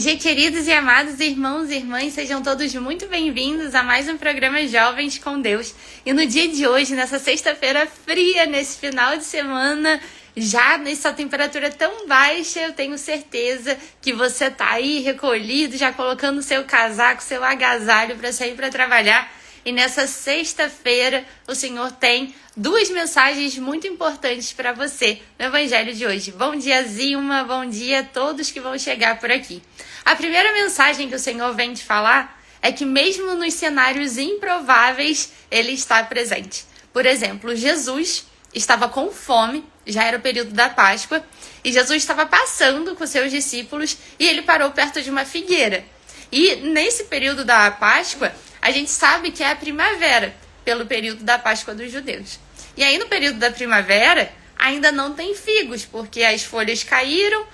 dia, queridos e amados irmãos e irmãs, sejam todos muito bem-vindos a mais um programa Jovens com Deus. E no dia de hoje, nessa sexta-feira fria, nesse final de semana, já nessa temperatura tão baixa, eu tenho certeza que você tá aí recolhido, já colocando seu casaco, seu agasalho para sair para trabalhar. E nessa sexta-feira, o Senhor tem duas mensagens muito importantes para você no Evangelho de hoje. Bom dia, Zilma, bom dia a todos que vão chegar por aqui. A primeira mensagem que o Senhor vem te falar é que mesmo nos cenários improváveis, Ele está presente. Por exemplo, Jesus estava com fome, já era o período da Páscoa, e Jesus estava passando com seus discípulos e ele parou perto de uma figueira. E nesse período da Páscoa, a gente sabe que é a primavera, pelo período da Páscoa dos judeus. E aí no período da primavera, ainda não tem figos, porque as folhas caíram,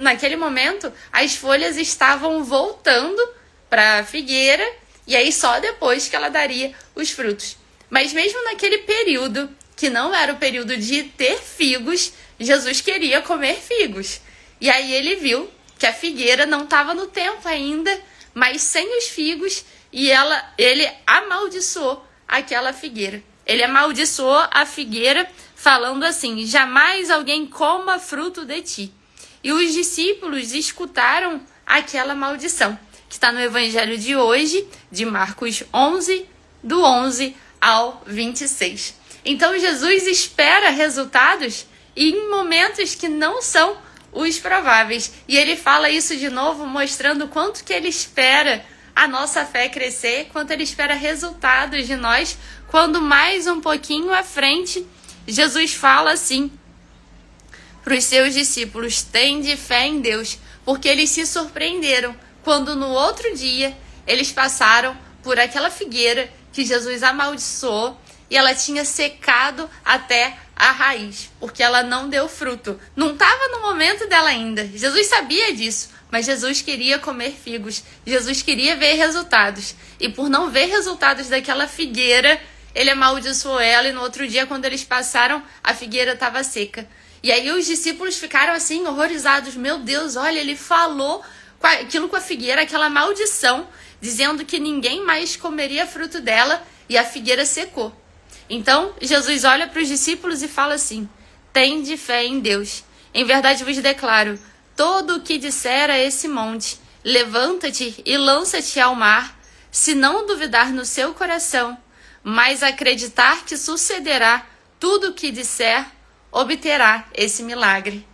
naquele momento as folhas estavam voltando para a figueira, e aí só depois que ela daria os frutos. Mas mesmo naquele período, que não era o período de ter figos, Jesus queria comer figos. E aí ele viu que a figueira não estava no tempo ainda, mas sem os figos, e ele amaldiçoou aquela figueira. Ele amaldiçoou a figueira falando assim: jamais alguém coma fruto de ti. E os discípulos escutaram aquela maldição, que está no Evangelho de hoje, de Marcos 11, do 11 ao 26. Então Jesus espera resultados em momentos que não são os prováveis. E ele fala isso de novo, mostrando o quanto que ele espera a nossa fé crescer, quanto ele espera resultados de nós, quando mais um pouquinho à frente, Jesus fala assim para os seus discípulos: tende fé em Deus, porque eles se surpreenderam quando no outro dia eles passaram por aquela figueira que Jesus amaldiçoou e ela tinha secado até a raiz, porque ela não deu fruto. Não estava no momento dela ainda. Jesus sabia disso, mas Jesus queria comer figos. Jesus queria ver resultados. E por não ver resultados daquela figueira, ele amaldiçoou ela, e no outro dia, quando eles passaram, a figueira estava seca. E aí os discípulos ficaram assim, horrorizados. Meu Deus, olha, ele falou aquilo com a figueira, aquela maldição, dizendo que ninguém mais comeria fruto dela, e a figueira secou. Então, Jesus olha para os discípulos e fala assim: tende fé em Deus. Em verdade vos declaro, todo o que disser a esse monte, levanta-te e lança-te ao mar, se não duvidar no seu coração, mas acreditar que sucederá tudo o que disser, obterá esse milagre.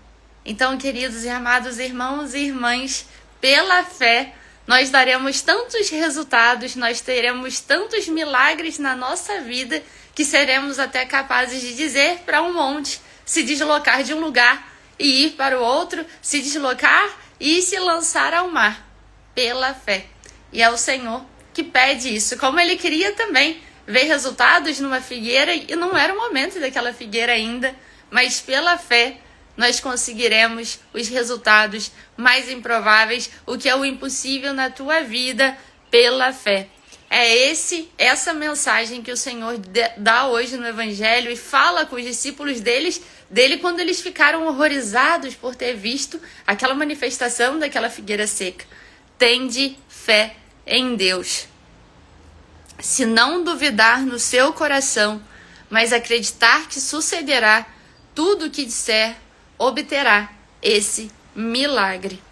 Então, queridos e amados irmãos e irmãs, pela fé, nós daremos tantos resultados, nós teremos tantos milagres na nossa vida, que seremos até capazes de dizer para um monte se deslocar de um lugar e ir para o outro, se deslocar e se lançar ao mar, pela fé. E é o Senhor que pede isso, como ele queria também ver resultados numa figueira, e não era o momento daquela figueira ainda, mas pela fé nós conseguiremos os resultados mais improváveis, o que é o impossível na tua vida, pela fé. É essa mensagem que o Senhor dá hoje no Evangelho e fala com os discípulos dele quando eles ficaram horrorizados por ter visto aquela manifestação daquela figueira seca. Tende fé em Deus. Se não duvidar no seu coração, mas acreditar que sucederá tudo o que disser, obterá esse milagre.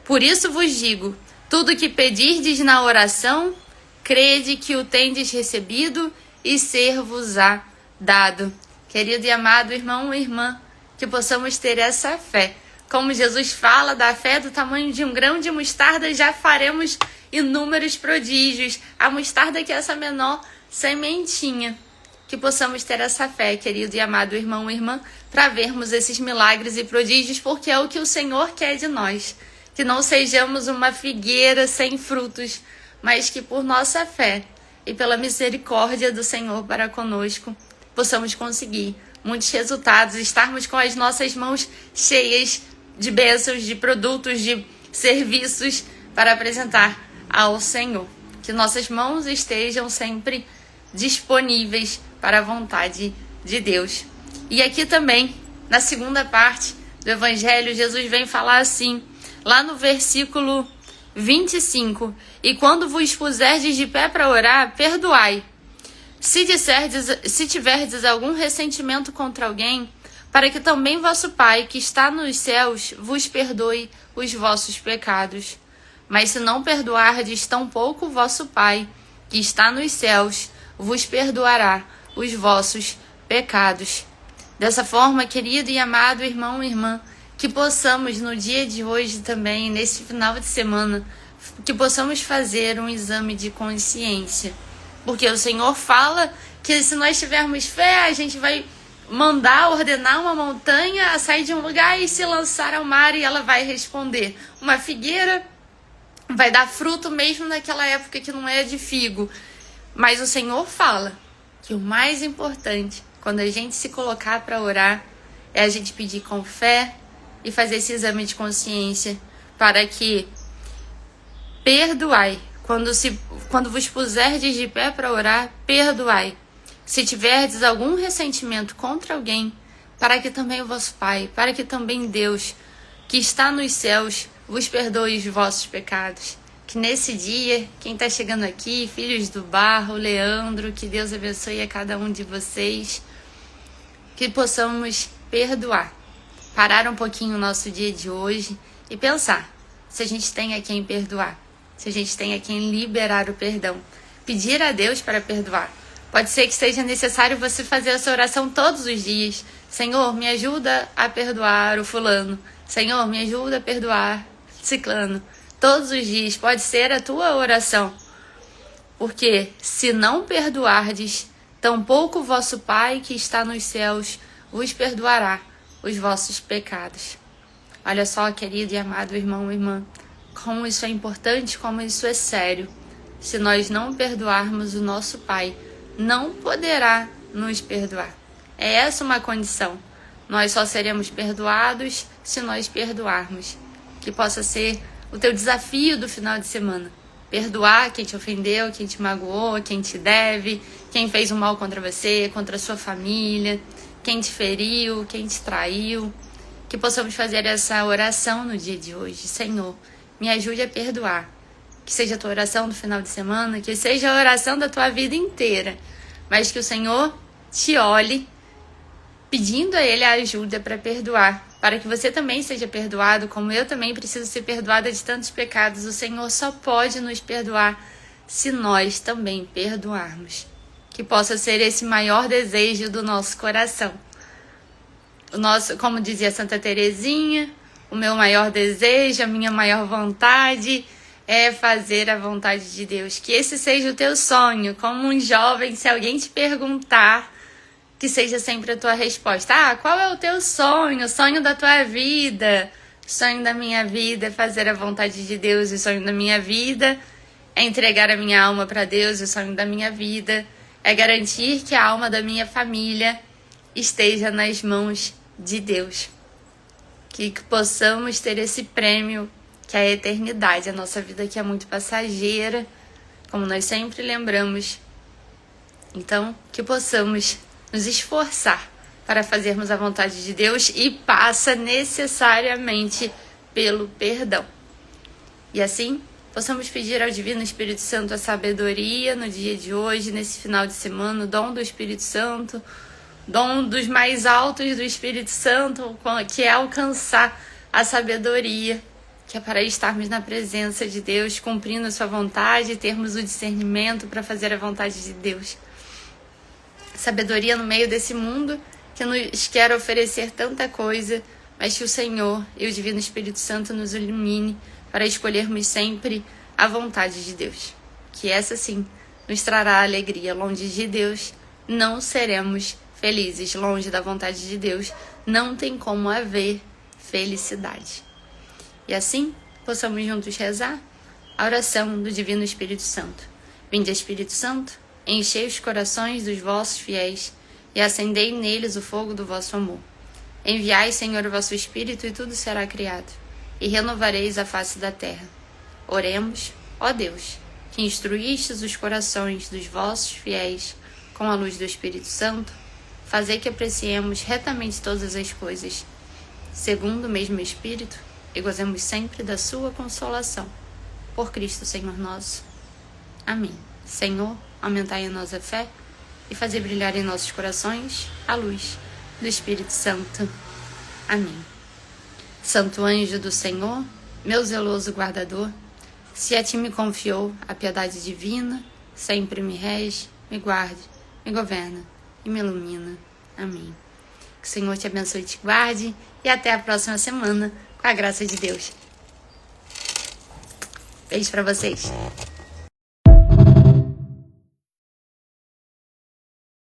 Por isso vos digo, tudo que pedirdes na oração, crede que o tendes recebido e ser-vos-á dado. Querido e amado irmão e irmã, que possamos ter essa fé. Como Jesus fala da fé do tamanho de um grão de mostarda, já faremos inúmeros prodígios. A mostarda que é essa menor sementinha. Que possamos ter essa fé, querido e amado irmão e irmã, para vermos esses milagres e prodígios, porque é o que o Senhor quer de nós. Que não sejamos uma figueira sem frutos, mas que por nossa fé e pela misericórdia do Senhor para conosco, possamos conseguir muitos resultados, estarmos com as nossas mãos cheias de bênçãos, de produtos, de serviços para apresentar ao Senhor. Que nossas mãos estejam sempre disponíveis para a vontade de Deus. E aqui também, na segunda parte do Evangelho, Jesus vem falar assim, lá no versículo 25. E quando vos puserdes de pé para orar, perdoai. Se tiverdes algum ressentimento contra alguém, para que também vosso Pai, que está nos céus, vos perdoe os vossos pecados. Mas se não perdoardes, tampouco vosso Pai, que está nos céus, vos perdoará os vossos pecados. Dessa forma, querido e amado irmão e irmã, que possamos no dia de hoje também, nesse final de semana, que possamos fazer um exame de consciência. Porque o Senhor fala que se nós tivermos fé, a gente vai ordenar uma montanha a sair de um lugar e se lançar ao mar e ela vai responder. Uma figueira vai dar fruto mesmo naquela época que não é de figo. Mas o Senhor fala que o mais importante, quando a gente se colocar para orar, é a gente pedir com fé e fazer esse exame de consciência para que perdoai. Quando vos puserdes de pé para orar, perdoai. Se tiverdes algum ressentimento contra alguém, para que também o vosso Pai, para que também Deus, que está nos céus, vos perdoe os vossos pecados. Que nesse dia, quem está chegando aqui, filhos do barro, Leandro, que Deus abençoe a cada um de vocês, que possamos perdoar. Parar um pouquinho o nosso dia de hoje e pensar se a gente tem a quem perdoar, se a gente tem a quem liberar o perdão. Pedir a Deus para perdoar. Pode ser que seja necessário você fazer essa oração todos os dias. Senhor, me ajuda a perdoar o fulano. Senhor, me ajuda a perdoar ciclano. Todos os dias pode ser a tua oração. Porque se não perdoardes, tampouco vosso Pai que está nos céus vos perdoará os vossos pecados. Olha só, querido e amado irmão e irmã, como isso é importante, como isso é sério. Se nós não perdoarmos o nosso Pai, não poderá nos perdoar. É essa uma condição. Nós só seremos perdoados se nós perdoarmos. Que possa ser o teu desafio do final de semana. Perdoar quem te ofendeu, quem te magoou, quem te deve, quem fez um mal contra você, contra a sua família, quem te feriu, quem te traiu. Que possamos fazer essa oração no dia de hoje. Senhor, me ajude a perdoar. Que seja a tua oração do final de semana, que seja a oração da tua vida inteira. Mas que o Senhor te olhe, pedindo a Ele a ajuda para perdoar. Para que você também seja perdoado, como eu também preciso ser perdoada de tantos pecados. O Senhor só pode nos perdoar se nós também perdoarmos. Que possa ser esse maior desejo do nosso coração. Como dizia Santa Teresinha, o meu maior desejo, a minha maior vontade é fazer a vontade de Deus. Que esse seja o teu sonho. Como um jovem, se alguém te perguntar, que seja sempre a tua resposta. Qual é o teu sonho? O sonho da tua vida? O sonho da minha vida é fazer a vontade de Deus. O sonho da minha vida é entregar a minha alma para Deus. O sonho da minha vida é garantir que a alma da minha família esteja nas mãos de Deus. Que possamos ter esse prêmio que é a eternidade. A nossa vida aqui é muito passageira, como nós sempre lembramos. Então, que possamos nos esforçar para fazermos a vontade de Deus e passa necessariamente pelo perdão. E assim, possamos pedir ao Divino Espírito Santo a sabedoria no dia de hoje, nesse final de semana, o dom do Espírito Santo, dom dos mais altos do Espírito Santo, que é alcançar a sabedoria, que é para estarmos na presença de Deus, cumprindo a sua vontade e termos o discernimento para fazer a vontade de Deus. Sabedoria no meio desse mundo que nos quer oferecer tanta coisa, mas que o Senhor e o Divino Espírito Santo nos ilumine para escolhermos sempre a vontade de Deus. Que essa sim nos trará alegria. Longe de Deus não seremos felizes. Longe da vontade de Deus não tem como haver felicidade. E assim possamos juntos rezar a oração do Divino Espírito Santo. Vinde, Espírito Santo, enchei os corações dos vossos fiéis e acendei neles o fogo do vosso amor. Enviai, Senhor, o vosso Espírito e tudo será criado, e renovareis a face da terra. Oremos, ó Deus, que instruístes os corações dos vossos fiéis com a luz do Espírito Santo, fazei que apreciemos retamente todas as coisas, segundo o mesmo Espírito, e gozemos sempre da sua consolação. por Cristo Senhor nosso. Amém. Senhor, aumentai em nós a fé e fazer brilhar em nossos corações a luz do Espírito Santo. Amém. Santo anjo do Senhor, meu zeloso guardador, se a ti me confiou a piedade divina, sempre me rege, me guarde, me governa e me ilumina. Amém. Que o Senhor te abençoe e te guarde, e até a próxima semana, com a graça de Deus. Beijo pra vocês.